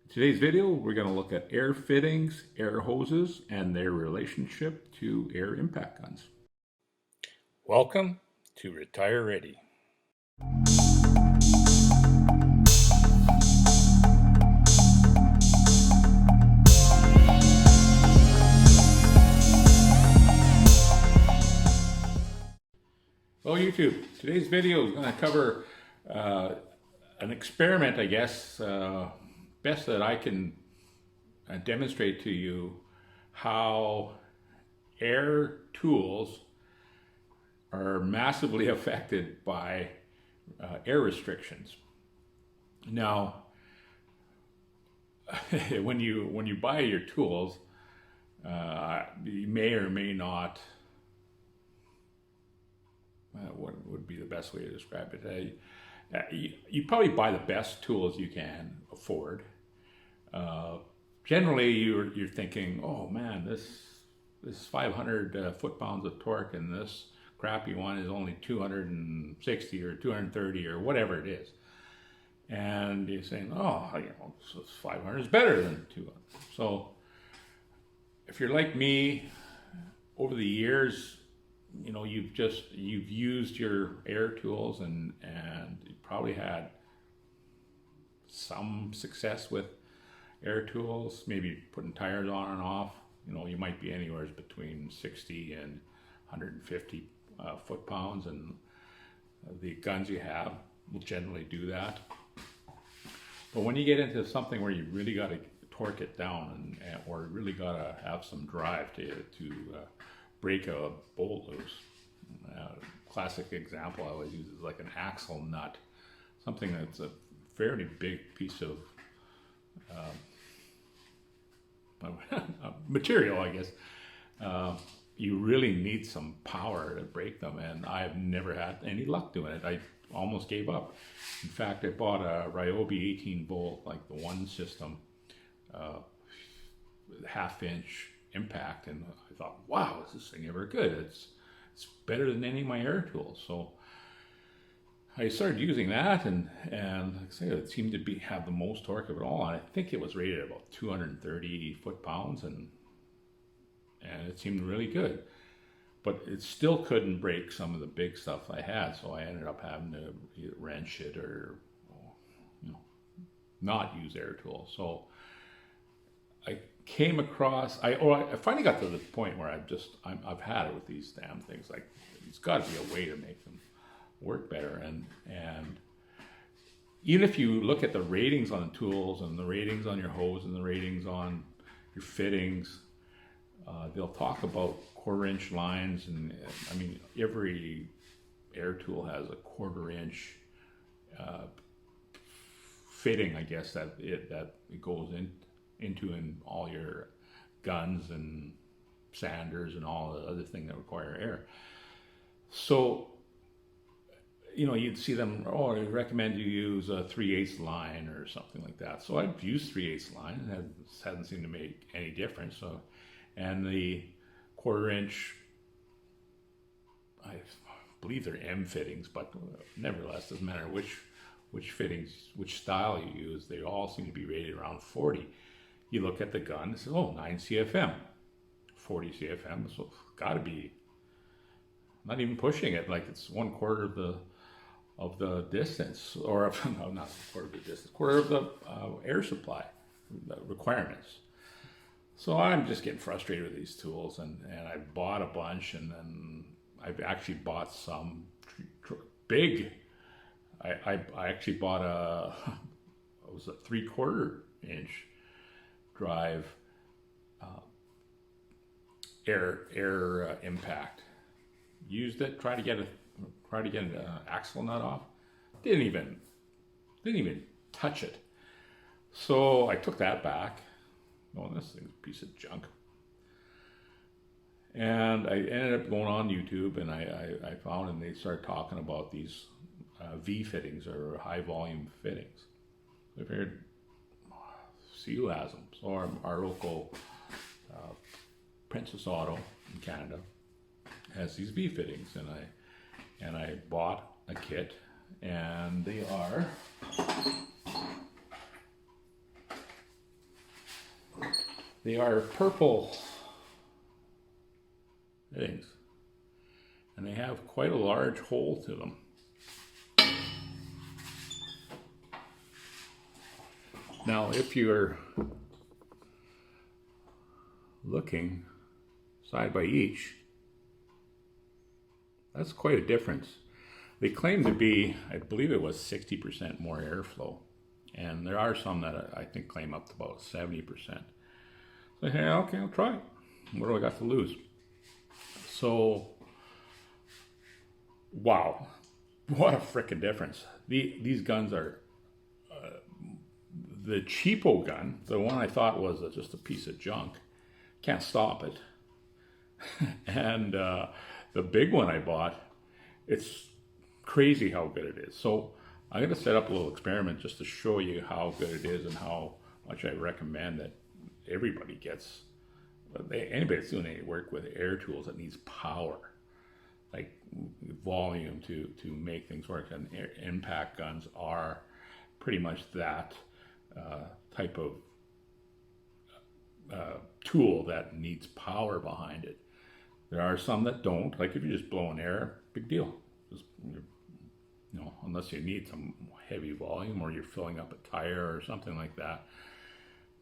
In today's video, we're going to look at air fittings, air hoses, and their relationship to air impact guns. Welcome to Retire Ready. Well, YouTube, today's video is going to cover an experiment, I guess, best that I can demonstrate to you how air tools are massively affected by air restrictions. Now, when you buy your tools, you may or may not. What would be the best way to describe it? You probably buy the best tools you can afford. Generally, you're thinking, oh man, this 500 foot-pounds of torque, and this crappy one is only 260 or 230 or whatever it is. And you're saying, oh, so 500 is better than 200. So if you're like me, over the years, you've used your air tools and you probably had some success with air tools, maybe putting tires on and off. You might be anywhere between 60 and 150 foot-pounds, and the guns you have will generally do that. But when you get into something where you really got to torque it down or really got to have some drive to break a bolt loose. Classic example I always use is like an axle nut, something that's a fairly big piece of material, I guess. You really need some power to break them, and I've never had any luck doing it. I almost gave up. In fact, I bought a Ryobi 18 volt, like the one system, half-inch impact, and I thought, wow, is this thing ever good? It's better than any of my air tools. So I started using that, and like I say, it seemed to have the most torque of it all. And I think it was rated at about 230 foot-pounds, and it seemed really good. But it still couldn't break some of the big stuff I had, so I ended up having to either wrench it or not use air tools. So I came across, I finally got to the point where I've had it with these damn things. Like, there's got to be a way to make them work better. And even if you look at the ratings on the tools and the ratings on your hose and the ratings on your fittings, they'll talk about 1/4 inch lines, and I mean, every air tool has a 1/4 inch fitting, I guess, that it goes into in all your guns and sanders and all the other things that require air. So, you'd see them, I recommend you use a 3/8 line or something like that. So I've used 3/8 line, and it hasn't seemed to make any difference. So, and the 1/4 inch, I believe they're M fittings, but nevertheless, doesn't matter which fittings, which style you use, they all seem to be rated around 40. You look at the gun, it says, 9 CFM, 40 CFM, so it's got to be not even pushing it, like it's 1/4 of the distance, or no, not 1/4 of the distance, 1/4 of the air supply requirements. So I'm just getting frustrated with these tools, and I bought a bunch, and then I've actually bought some big. I actually bought it was a 3/4 inch drive air impact. Used it, tried to get an axle nut off. Didn't even touch it. So I took that back. This thing's a piece of junk. And I ended up going on YouTube, and I found, and they started talking about these V fittings, or high volume fittings. I figured, see who has them. So our local Princess Auto in Canada has these V fittings, and I bought a kit, and they are They are purple fittings, and they have quite a large hole to them. Now, if you're looking side by each, that's quite a difference. They claim to be, I believe it was 60% more airflow, and there are some that I think claim up to about 70%. So, hey, okay, I'll try it. What do I got to lose? So, wow, what a frickin' difference. These guns are, the cheapo gun, the one I thought was just a piece of junk, can't stop it. And the big one I bought, it's crazy how good it is. So I'm going to set up a little experiment just to show you how good it is and how much I recommend that everybody gets. Anybody that's doing any work with air tools that needs power, like volume to make things work, and impact guns are pretty much that type of tool that needs power behind it. There are some that don't, like if you're just blowing air, big deal. Just, unless you need some heavy volume or you're filling up a tire or something like that.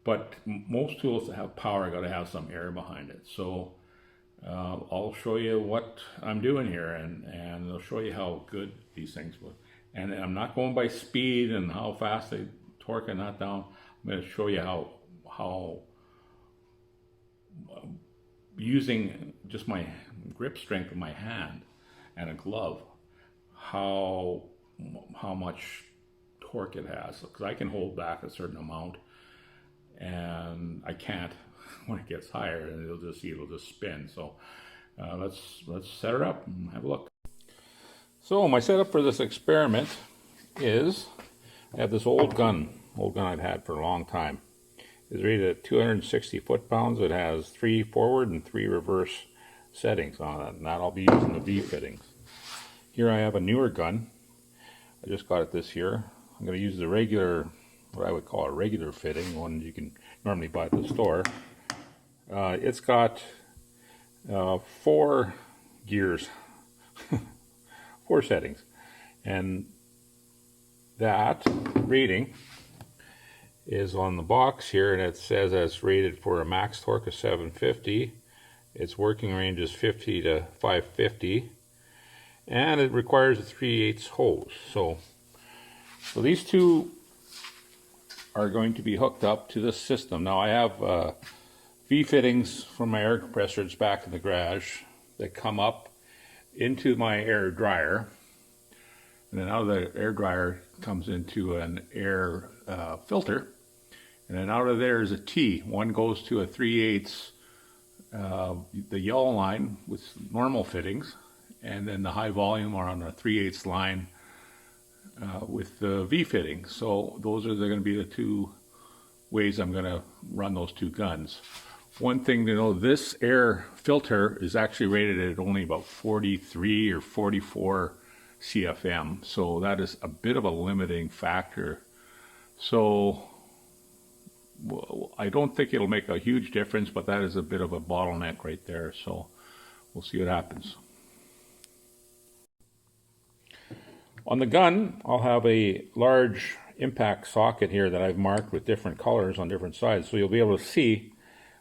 But most tools that have power got to have some air behind it. So I'll show you what I'm doing here, and I'll show you how good these things will. And I'm not going by speed and how fast they torque and that down. I'm going to show you how using just my grip strength of my hand and a glove, how much torque it has. Because I can hold back a certain amount, and I can't when it gets higher, and it'll just spin. So let's set it up and have a look. So my setup for this experiment is I have this old gun I've had for a long time. It's rated at 260 foot-pounds. It has 3 forward and 3 reverse settings on it, and that I'll be using the V fittings. Here I have a newer gun. I just got it this year. I'm going to use the regular, what I would call a regular fitting, one you can normally buy at the store. It's got 4 gears, 4 settings, and that rating is on the box here, and it says that it's rated for a max torque of 750. Its working range is 50 to 550, and it requires a 3/8 hose. So these two are going to be hooked up to this system. Now I have V fittings from my air compressors back in the garage that come up into my air dryer, and then out of the air dryer comes into an air filter, and then out of there is a T. One goes to a 3/8, the yellow line with normal fittings, and then the high volume are on a 3/8 line with the V fitting. So those are going to be the two ways I'm going to run those two guns. One thing to know, this air filter is actually rated at only about 43 or 44 CFM, so that is a bit of a limiting factor. So I don't think it'll make a huge difference, but that is a bit of a bottleneck right there, so we'll see what happens. On the gun, I'll have a large impact socket here that I've marked with different colors on different sides, so you'll be able to see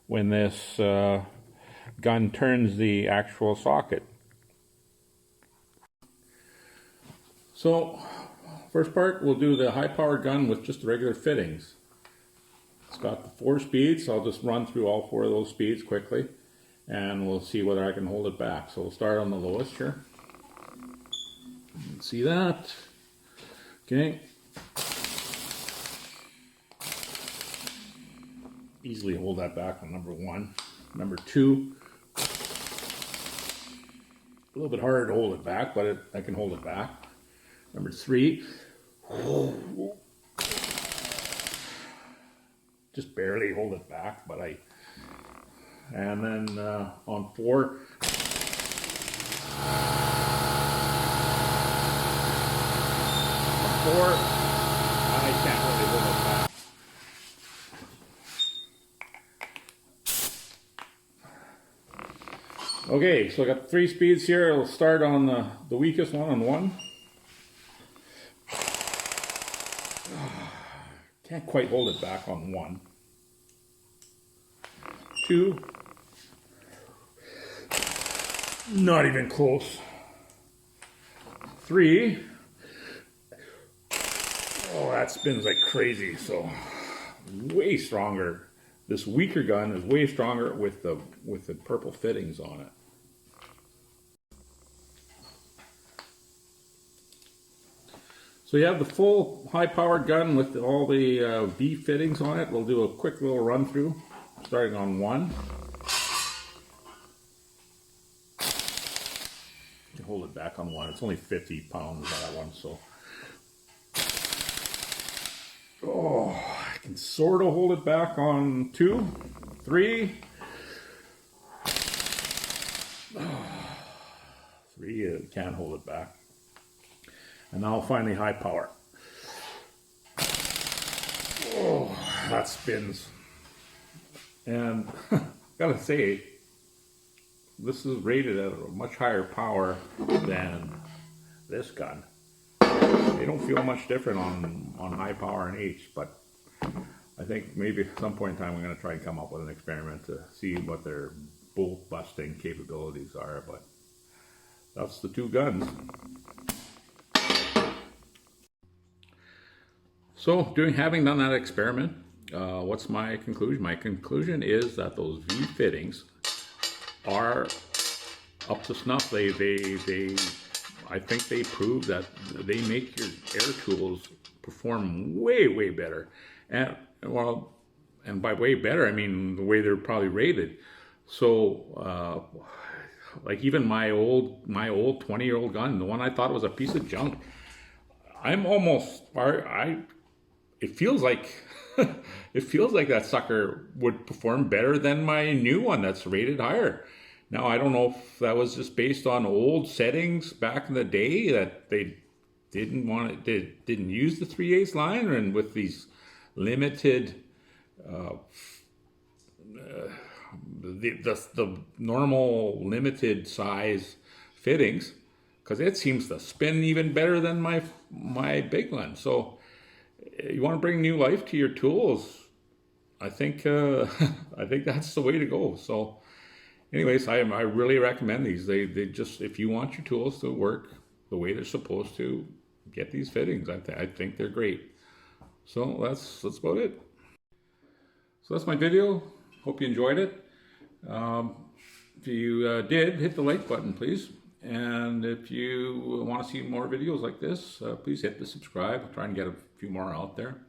when this gun turns the actual socket. So first part, we'll do the high-powered gun with just the regular fittings. It's got the 4 speeds, so I'll just run through all 4 of those speeds quickly, and we'll see whether I can hold it back. So we'll start on the lowest here. You can see that. Okay. Easily hold that back on number 1. Number 2, a little bit harder to hold it back, but I can hold it back. Number 3, just barely hold it back, but and then on 4, I can't really hold it back. Okay, so I got 3 speeds here. I'll start on the weakest one on 1. Can't quite hold it back on 1. 2. Not even close. 3. Oh, that spins like crazy. So way stronger. This weaker gun is way stronger with the purple fittings on it. So you have the full high-powered gun with all the V fittings on it. We'll do a quick little run through, starting on 1. Hold it back on 1. It's only 50 pounds on that one, so. Oh, I can sort of hold it back on 2, 3. 3, can't hold it back. And now finally high power. Oh, that spins. And gotta say, this is rated at a much higher power than this gun. They don't feel much different on high power and H, but I think maybe at some point in time we're going to try and come up with an experiment to see what their bolt busting capabilities are, but that's the 2 guns. So, having done that experiment, what's my conclusion? My conclusion is that those V fittings are up to snuff. I think they prove that they make your air tools perform way better. And by way better, I mean the way they're probably rated. So, like even my old 20-year-old gun, the one I thought was a piece of junk, it feels like that sucker would perform better than my new one that's rated higher. Now I don't know if that was just based on old settings back in the day that they didn't use the 3/8 line, and with these limited the normal limited size fittings, because it seems to spin even better than my big one. So you want to bring new life to your tools, I think that's the way to go. So anyways, I really recommend these. They just, if you want your tools to work the way they're supposed to, get these fittings. I think they're great. So that's about it. So that's my video. Hope you enjoyed it. If you did, hit the like button, please. And if you want to see more videos like this, please hit the subscribe. I'll try and get a few more out there.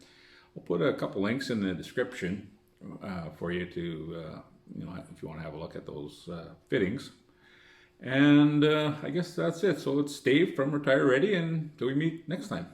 I'll put a couple links in the description for you to, if you want to have a look at those fittings. And I guess that's it. So it's Dave from Retire Ready, and until we meet next time.